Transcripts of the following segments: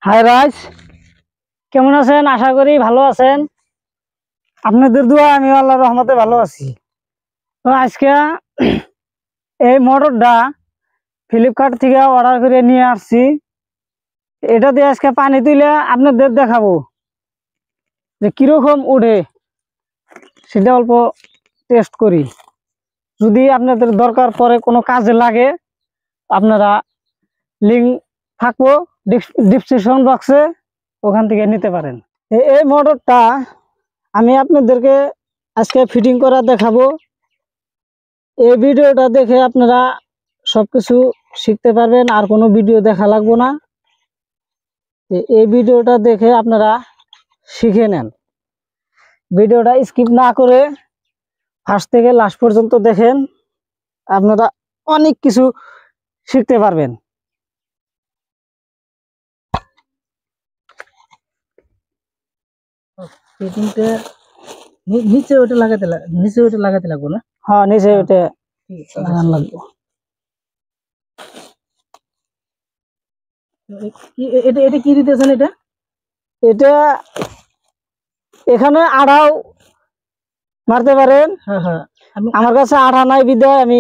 High রাজ, কেমন আছেন? আশা করি ভালো আছেন। আপনাদের দোয়া আমি আল্লাহর রহমতে ভালো আছি। তো আজকে এই মোটরটা ফ্লিপকার্ট থেকে অর্ডার করে নিয়ে আসছি। এটা দিয়ে আজকে পানি তুলে আপনাদের দেখাবো যে কিরকম উঠে, সেটা অল্প টেস্ট করি। যদি আপনাদের দরকার পড়ে কোনো কাজে লাগে, আপনারা লিঙ্ক থাকবো ডিসক্রিপশন বক্সে, ওখান থেকে নিতে পারেন। এই মোটরটা আমি আপনাদেরকে আজকে ফিটিং করা দেখাবো। এই ভিডিওটা দেখে আপনারা সবকিছু শিখতে পারবেন, আর কোনো ভিডিও দেখা লাগবে না। এই ভিডিওটা দেখে আপনারা শিখে নেন। ভিডিওটা স্কিপ না করে ফার্স্ট থেকে লাস্ট পর্যন্ত দেখেন, আপনারা অনেক কিছু শিখতে পারবেন। ফিটিংটা নিচে ওটা লাগাতে লাগবে না? হ্যাঁ, নিচে ওটা লাগানো লাগবে। এটা এটা কি দিতেছেন? এটা এটা এখানে আড়াও মারতে পারেন। হ্যাঁ হ্যাঁ, আমার কাছে আঠা নাই বিধায় আমি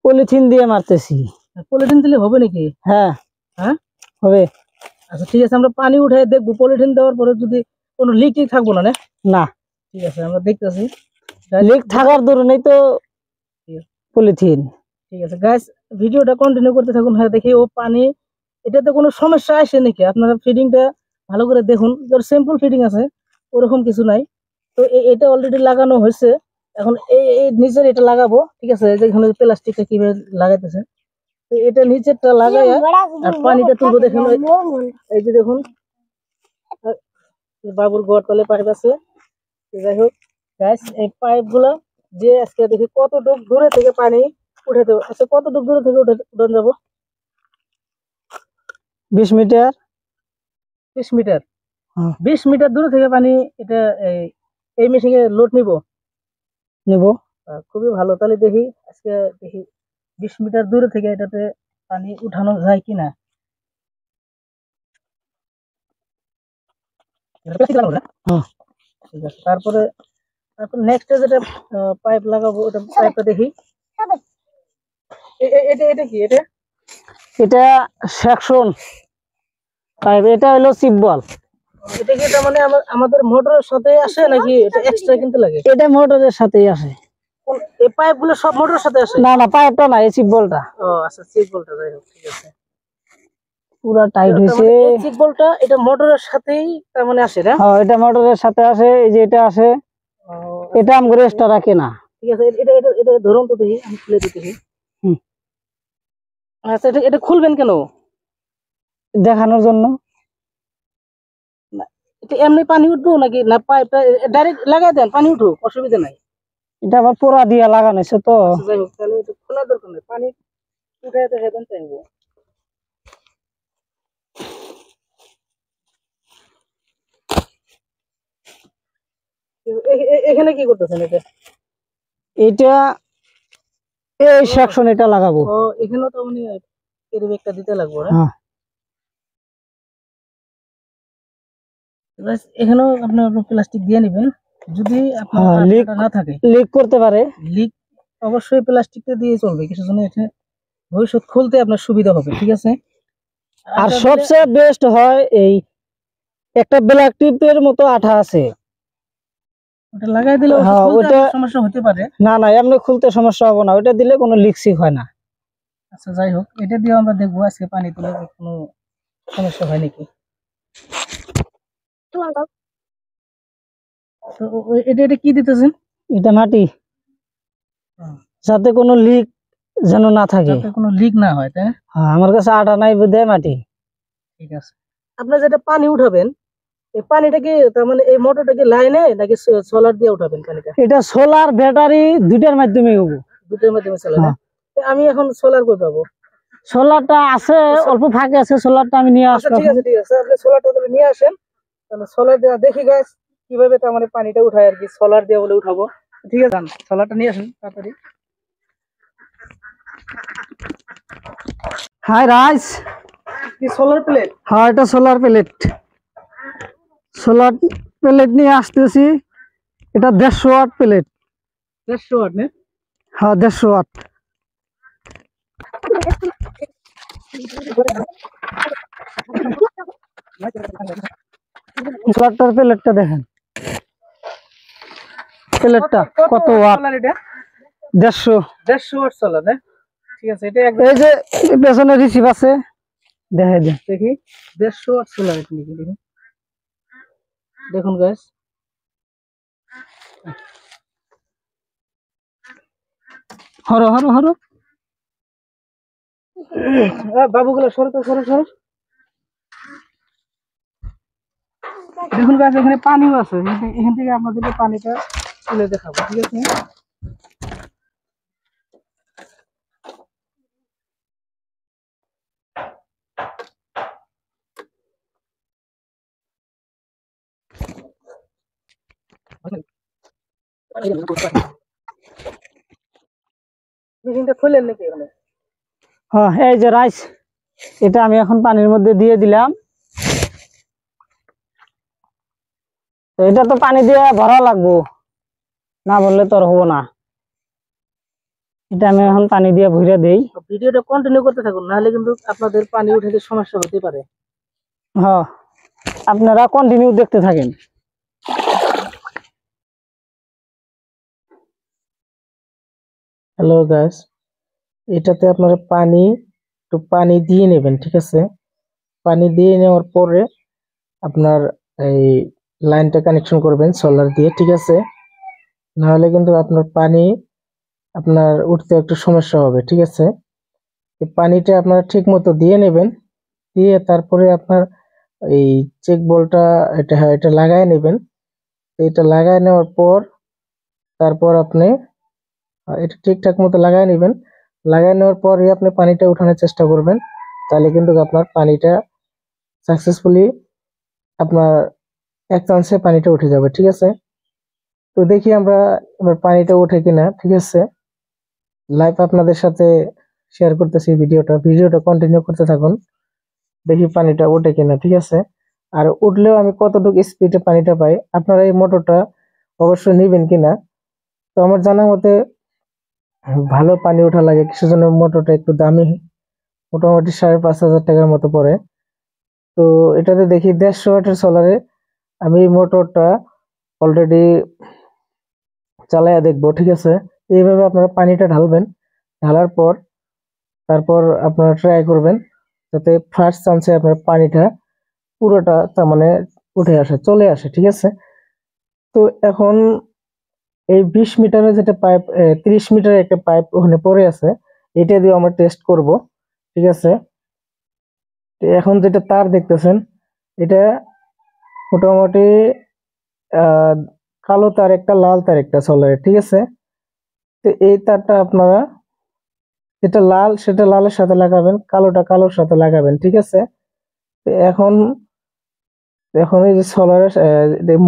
পলিথিন দিয়ে মারতেছি। পলিথিন দিলে হবে নাকি? হ্যাঁ হ্যাঁ, হবে। আচ্ছা ঠিক আছে, আমরা পানি উঠাই দেখবো। পলিথিন দেওয়ার পরে যদি কোনো লিক টিক থাকবো না? না, ঠিক আছে, আমরা দেখতেছি। লিক থাকার দরুনই তো পলিথিন। ঠিক আছে গাইস, ভিডিওটা কন্টিনিউ করতে থাকুন। হ্যাঁ, দেখি ও পানি, এটাতে কোনো সমস্যা আসে নাকি? আপনারা ফিটিংটা ভালো করে দেখুন। সিম্পল ফিটিং আছে, ওরকম কিছু নাই। তো এটা অলরেডি লাগানো হয়েছে। এখন এই নিচের এটা লাগাবো। ঠিক আছে, যেখানে প্লাস্টিকটা কিভাবে লাগাইতেছে, তো এটা নিচেরটা লাগাই আর পানিটা তুলবো। দেখুন এই যে দেখুন, বাবুর ঘর তলে পাইপ আছে। যাই হোক গাইস, এই পাইপ গুলা যে আজকে দেখি কতটুক দূরে থেকে পানি উঠে দেবো। আচ্ছা, কতটুক দূরে থেকে উঠান যাবো? 20 মিটার। 20 মিটার? হ্যাঁ। 20 মিটার দূরে থেকে পানি এটা এই মেশিনে লোড নিব? খুবই ভালো। তাহলে দেখি আজকে, দেখি 20 মিটার দূরে থেকে এটাতে পানি উঠানো যায় কিনা। ঠিক আছে, তারপরে নেক্সট যেটা পাইপ লাগাবো, ওটা পাইপটা দেখি। এটা এটা কি? এটা সেকশন পাইপ, এটা হলো চিপবল। এটা কি তার মানে আমাদের মোটরের সাথে আসে নাকি এটা এক্সট্রা কিনতে লাগে? এটা মোটরের সাথেই আসে। এই পাইপ গুলো সব মোটরের সাথে আসে? না না, পাইপটা না, এই চিপবলটা। ও আচ্ছা, চিপবলটা। যাই হোক, ঠিক আছে, পুরো টাইট হয়েছে। এই চিপবলটা এটা মোটরের সাথেই তার মানে আসে না? হ্যাঁ, এটা মোটরের সাথে আসে। এই যে এটা আসে, এটা আমগরে এক্সট্রা রাখে না। ঠিক আছে, এটা এটা এটা ধরুন তো দেখি, আমি খুলে দিতেছি। আচ্ছা, এটা এটা খুলবেন কেন? দেখানোর জন্য। এটা এমনি পানি উঠবো নাকি? না পাইপটা ডাইরেক্ট লাগাই দেন, পানি উঠুক, অসুবিধা নাই। এটা আবার পোড়া দিয়ে লাগানো হয়েছে তো। যাই হোক, তাহলে এটা খোলার দরকার নেই, পানি উঠাই দেখে দেন চাইবো। এখানে কি করতেছেন? এটা এটা এই সেকশন এটা লাগাবো। ও, এখানেও তো মানে এর একটা দিতে লাগবে না? হ্যাঁ, এখানেও আপনার প্লাস্টিক দিয়ে নেবেন। যদি আপনার না থাকে, লিক করতে পারে, লিক অবশ্যই প্লাস্টিকটা দিয়ে চলবে। কিছু জন্য এটা ভবিষ্যৎ খুলতে আপনার সুবিধা হবে। ঠিক আছে, আর সবচেয়ে বেস্ট হয় এই একটা ব্ল্যাক টিপের মতো আঠা আছে, ওটা লাগাই দিলে ওটা সমস্যা হতে পারে। না না, এমনি খুলতে সমস্যা হবে না, ওটা দিলে কোনো লিক সিক হয় না। আচ্ছা যাই হোক, এটা দিয়ে আমরা দেখবো আজকে পানি তুলে কোনো সমস্যা হয় নাকি। তো এটা এটা কি দিতেছেন? এটা মাটি, যাতে কোনো লিক যেন না থাকে, যাতে কোনো লিক না হয়, তাই না? হ্যাঁ, আমার কাছে আঠা নাই বুঝে মাটি। ঠিক আছে, আপনার যেটা পানি উঠাবেন, এই পানিটা কি তার মানে এই মোটরটা কি লাইনে নাকি সোলার দিয়ে উঠাবেন পানিটা? এটা সোলার ব্যাটারি দুইটার মাধ্যমে হবো। দুটোর মাধ্যমে চলে না? আমি এখন সোলার কই পাবো? সোলারটা আছে, অল্প ফাঁকে আছে, সোলারটা আমি নিয়ে আসবো। ঠিক আছে ঠিক আছে, আপনি সোলারটা তাহলে নিয়ে আসেন। তাহলে সোলার দিয়ে দেখি গাইস কিভাবে তার মানে পানিটা উঠায় আর কি, সোলার দিয়ে বলে উঠাবো। ঠিক আছে, সোলারটা নিয়ে আসেন তাড়াতাড়ি। হাই রাজ, কি সোলার প্লেট? হ্যাঁ, এটা সোলার প্লেট। সোলার প্লেট নিয়ে আসতেছি। এটা 150 ওয়াট প্লেট। 150 ওয়াট না? হ্যাঁ, 150 ওয়াট। সোলারটার প্লেটটা দেখেন, প্লেটটা কত ওয়াট। সোলার এটা 150। 150 ওয়াট সোলার না? ঠিক আছে, এটা একদম এই যে পেছনে রিসিভ আছে, দেখাই দেন। দেখি 150 ওয়াট সোলার এটা নাকি দেখুন। দেখুন গাইস, হরো হরো হরো। বাবুগুলো সরো তো, সরো সরো। দেখুন গাছ, এখানে পানিও আছে। এখান থেকে আপনাদেরকে পানিটা তুলে দেখাবো, ঠিক আছে? মেশিনটা খুললেন নাকি এখানে? হ্যাঁ, এই যে রাইস, এটা আমি এখন পানির মধ্যে দিয়ে দিলাম। তো এটা তো পানি দিয়ে ভরা লাগবো, না বললে তো আর হবো না। এটা আমি এখন পানি দিয়ে ভরে দেই। ভিডিওটা কন্টিনিউ করতে থাকুন, নাহলে কিন্তু আপনাদের পানি উঠাতে সমস্যা হতে পারে। হ্যাঁ, আপনারা কন্টিনিউ দেখতে থাকেন। হ্যালো গাইস, এটাতে আপনারা একটু পানি দিয়ে নেবেন, ঠিক আছে? পানি দিয়ে নেওয়ার পরে আপনার এই লাইনটা কানেকশন করবেন সোলার দিয়ে, ঠিক আছে? নাহলে কিন্তু আপনার উঠতে একটু সমস্যা হবে, ঠিক আছে? এই পানিটা আপনারা ঠিক মতো দিয়ে নেবেন, দিয়ে তারপরে আপনার এই চেক বলটা এটা লাগায় নেবেন। এটা লাগায় নেওয়ার পর তারপর আপনি এটা ঠিকঠাক মতো লাগায় নেবেন। লাগায় নেওয়ার পরে আপনি পানিটা উঠানোর চেষ্টা করবেন, তাহলে কিন্তু আপনার পানিটা সাকসেসফুলি আপনার এক চান্সে পানিটা উঠে যাবে, ঠিক আছে? তো দেখি আমরা এবার পানিটা ওঠে কিনা, ঠিক আছে? লাইভ আপনাদের সাথে শেয়ার করতেছি ভিডিওটা কন্টিনিউ করতে থাকুন। দেখি পানিটা ওঠে কিনা, ঠিক আছে? আর উঠলেও আমি কতটুকু স্পিডে পানিটা পাই, আপনারা এই মোটরটা অবশ্যই নিবেন কিনা। তো আমার জানা মতে ভালো পানি ওঠা লাগে, কিছুর জন্য মোটরটা একটু দামি, মোটামুটি 5,500 টাকার মতো পড়ে। তো এটাতে দেখি 150 ওয়াটের সোলারে আমি এই মোটরটা অলরেডি চালাইয়া দেখবো, ঠিক আছে? এইভাবে আপনারা পানিটা ঢালবেন, ঢালার পর তারপর আপনারা ট্রাই করবেন যাতে ফার্স্ট চান্সে আপনার পানিটা পুরোটা তার মানে চলে আসে, ঠিক আছে? তো এখন এই 20 মিটারের যেটা পাইপ, 30 মিটারের একটা পাইপ ওখানে পড়ে আছে, এটা দিয়ে আমরা টেস্ট করব, ঠিক আছে? তো এখন যেটা তার দেখতেছেন, এটা মোটামুটি আহ কালো তার একটা, লাল তার একটা সোলারের, ঠিক আছে? তো এই তারটা আপনারা যেটা লাল সেটা লালের সাথে লাগাবেন, কালোটা কালোর সাথে লাগাবেন, ঠিক আছে? তো এখন এখন এই যে সোলারের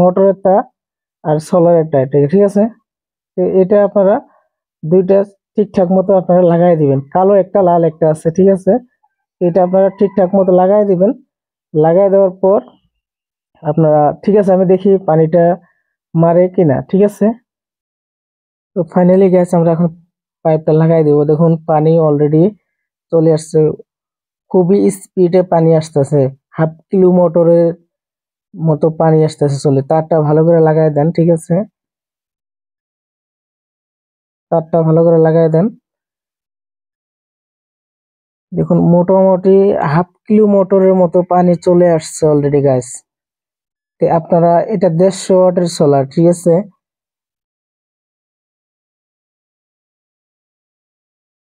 মোটরের তার আর সোলারের তার, ঠিক আছে? তো এটা আপনারা দুইটা ঠিকঠাক মতো আপনারা লাগাই দিবেন। কালো একটা লাল একটা আছে, ঠিক আছে? এটা আপনারা ঠিকঠাক মতো লাগাই দিবেন। লাগাই দেওয়ার পর আপনারা, ঠিক আছে, আমি দেখি পানিটা মারে কিনা, ঠিক আছে? তো ফাইনালি গ্যাস আমরা এখন পাইপটা লাগাই দেবো। দেখুন পানি অলরেডি চলে আসছে, খুবই স্পিডে পানি আসতেছে, হাফ কিলো মোটরের মতো পানি আসতেছে চলে। তারটা ভালো করে লাগাই দেন, ঠিক আছে? তারটা ভালো করে লাগাই দেন। দেখুন মোটামুটি হাফ কিলো মোটরের মতো পানি চলে আসছে অলরেডি গাইস। আপনারা এটা 150 ওয়াটের সোলার, ঠিক আছে?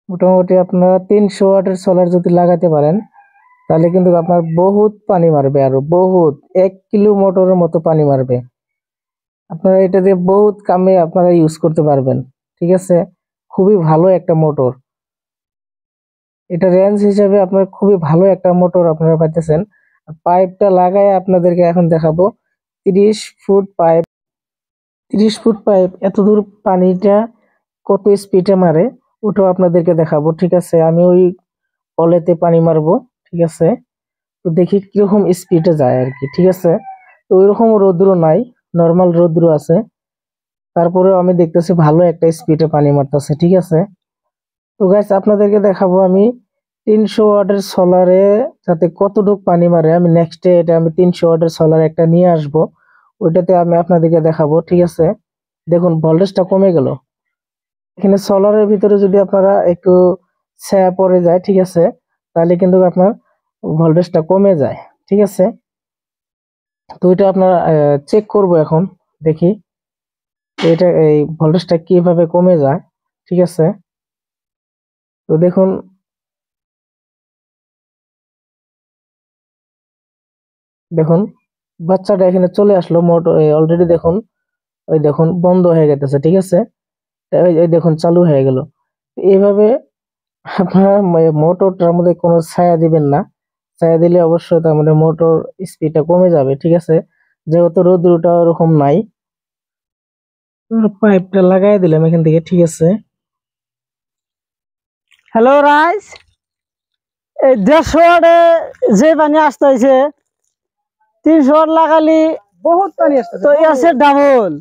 মোটামুটি আপনারা 300 ওয়াটের সোলার যদি লাগাতে পারেন, তাহলে কিন্তু আপনার বহুত পানি মারবে, আরো বহুত 1 কিলো মোটরের মতো পানি মারবে। আপনারা এটা দিয়ে বহুত কামে আপনারা ইউজ করতে পারবেন, ঠিক আছে? খুবই ভালো একটা মোটর, এটা রেঞ্জ হিসেবে আপনার খুবই ভালো একটা মোটর আপনারা পাইতেছেন। পাইপটা লাগায় আপনাদেরকে এখন দেখাবো। 30 ফুট পাইপ, 30 ফুট পাইপ এত দূর পানিটা কত স্পিডে মারে ওটাও আপনাদেরকে দেখাবো, ঠিক আছে? আমি ওই কলেতে পানি মারবো, ঠিক আছে? তো দেখি কিরকম স্পিডে যায় আর কি, ঠিক আছে। তো ওইরকম রৌদ্র নাই, নর্মাল রৌদ্র আছে, তারপরেও আমি দেখতেছি ভালো একটা স্পিডে পানি মারতেছে, ঠিক আছে। তো গাইস আপনাদেরকে দেখাবো আমি 300 ওয়াটের সোলারে যাতে কতটুকু পানি মারে। আমি নেক্সট ডে এটা আমি 300 ওয়াটের সোলার একটা নিয়ে আসব, ওইটাতে আমি আপনাদেরকে দেখাবো, ঠিক আছে। দেখুন ভোল্টেজটা কমে গেল। এখানে সোলারের ভিতরে যদি আপনারা একটু ছায়া পড়ে যায়, ঠিক আছে, তাহলে কিন্তু আপনার ভোল্টেজটা কমে যায়, ঠিক আছে। তো এটা আপনারা চেক করব এখন, দেখি এটা এই ভোল্টেজটা কিভাবে কমে যায়, ঠিক আছে। তো দেখুন দেখুন বাচ্চাটা এখানে চলে আসলো, মোটর অলরেডি দেখুন, ওই দেখুন বন্ধ হয়ে গেছে, ঠিক আছে। ওই ওই দেখুন চালু হয়ে গেল। এইভাবে আপনার মোটরটার মধ্যে কোনো ছায়া দিবেন না, ছায়া দিলে অবশ্যই তার মানে মোটর স্পিডটা কমে যাবে, ঠিক আছে। যেহেতু রোদ্রুটা ওরকম নাই, পাইপটা লাগাই দিলাম এখান থেকে, ঠিক আছে। হ্যালো রাইস, এই 150 ওয়াটে যে পানি আসতেছে 300 ওয়াট লাগালি বহুত পানি আসতেছে, তো আছে ডাবল।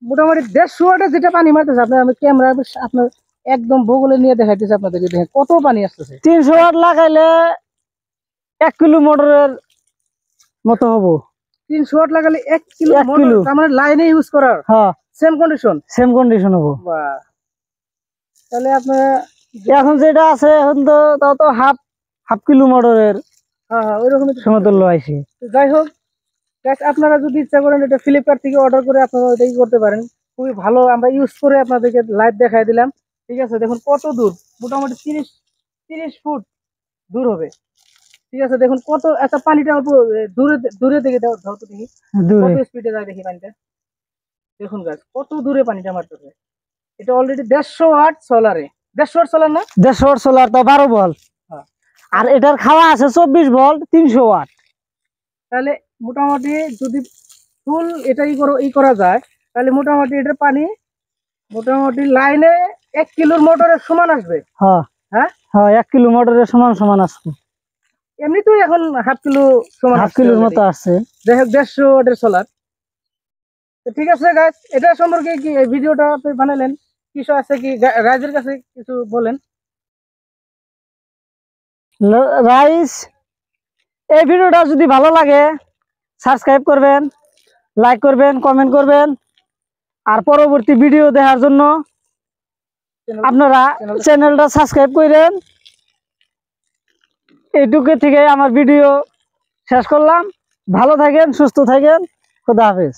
মোটামুটি 150 ওয়াটে যেটা পানি মারতেছে, আপনার আমি ক্যামেরা আপনার একদম বগলে নিয়ে দেখাইতেছে আপনাদেরকে, দেখেন কত পানি আসতেছে। 300 ওয়াট লাগাইলে 1 কিলো মোটরের মতো হবো। 300 ওয়াট লাগালে 1 কিলো 1 মোটর, কিলো। তার মানে লাইনে ইউজ করার হ্যাঁ, সেম কন্ডিশন। সেম কন্ডিশন হবো। বাহ, তাহলে আপনারা এখন যেটা আছে এখন তো তাও তো হাফ হাফ কিলো মোটরের হ্যাঁ হ্যাঁ ওইরকমই তো সমতুল্য আইছে। তো যাই হোক guys, আপনারা যদি ইচ্ছা করেন এটা ফ্লিপকার্ট থেকে অর্ডার করে আপনারা ওইটাই করতে পারেন, খুবই ভালো। আমরা ইউজ করে আপনাদেরকে লাইভ দেখাই দিলাম, ঠিক আছে। দেখুন কত দূর, মোটামুটি 30 ফুট দূর হবে, ঠিক আছে। দেখুন কত, আচ্ছা পানিটা অল্প দূরে দূরে থেকে দাও দাও তো দেখি দূরে কত স্পিডে যায়, দেখি পানিটা। দেখুন গাছ কত দূরে পানিটা মারতেছে। এটা অলরেডি 150 ওয়াট সোলারে, 150 ওয়াট সোলার না, 150 ওয়াট সোলার তো 12 ভোল্ট, হ্যাঁ। আর এটার খাওয়া আছে 24 ভোল্ট 300 ওয়াট। তাহলে মোটামুটি যদি ফুল এটাই করা যায়, তাহলে মোটামুটি এটার পানি মোটামুটি লাইনে 1 কিলোর মোটরের সমান আসবে। হ্যাঁ হ্যাঁ হ্যাঁ, 1 কিলো মোটরের সমান সমান আসছে, এমনিতেই এখন হাফ কিলো সমান হাফ আসছে কিলোর already। মতো আসছে। যাই হোক 150 ওয়াটের সোলার। তো ঠিক আছে গাইস, এটা সম্পর্কে কি এই ভিডিওটা আপনি বানালেন, কিছু আছে কি রাইজের কাছে কিছু বলেন। রাইস, এই ভিডিওটা যদি ভালো লাগে সাবস্ক্রাইব করবেন, লাইক করবেন, কমেন্ট করবেন, আর পরবর্তী ভিডিও দেখার জন্য আপনারা চ্যানেলটা সাবস্ক্রাইব করেন। এইটুকু থেকে আমার ভিডিও শেষ করলাম। ভালো থাকেন, সুস্থ থাকেন, খুদা হাফেজ।